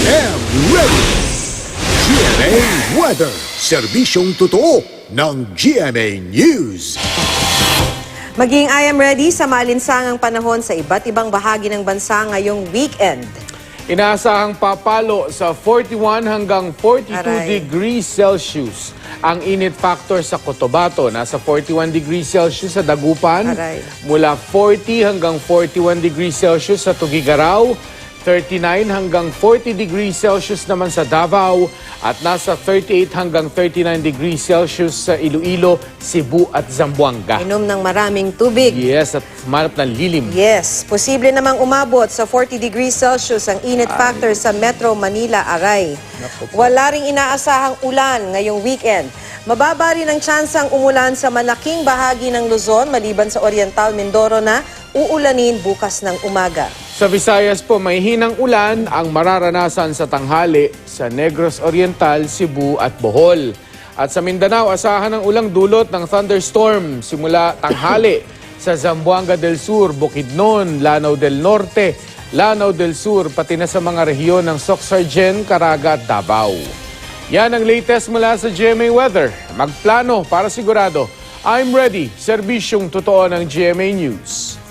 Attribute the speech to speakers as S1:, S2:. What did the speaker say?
S1: am ready. GMA Weather. Serbisyong totoo ng GMA News.
S2: Maging I am ready sa maalinsangang panahon sa iba't ibang bahagi ng bansa ngayong weekend.
S3: Inaasahang papalo sa 41 hanggang 42
S2: Aray.
S3: degrees Celsius. Ang init factor sa Cotabato, nasa 41 degrees Celsius sa Dagupan.
S2: Aray.
S3: Mula 40 hanggang 41 degrees Celsius sa Tuguegarao. 39 hanggang 40 degrees Celsius naman sa Davao. At nasa 38 hanggang 39 degrees Celsius sa Iloilo, Cebu at Zamboanga.
S2: Inom ng maraming tubig.
S3: Yes, at manap ng lilim.
S2: Yes, posible namang umabot sa 40 degrees Celsius ang init factor sa Metro Manila, Aray. Wala ring inaasahang ulan ngayong weekend. Mababa rin ang tsansang umulan sa malaking bahagi ng Luzon maliban sa Oriental Mindoro na uulanin bukas ng umaga.
S3: Sa Visayas po, may hinang ulan ang mararanasan sa tanghali sa Negros Oriental, Cebu at Bohol. At sa Mindanao, asahan ng ulang dulot ng thunderstorm simula tanghali sa Zamboanga del Sur, Bukidnon, Lanao del Norte, Lanao del Sur, pati na sa mga rehiyon ng Socsargen, Caraga at Davao. Yan ang latest mula sa GMA Weather. Magplano para sigurado. I'm ready. Serbisyong totoo ng GMA News.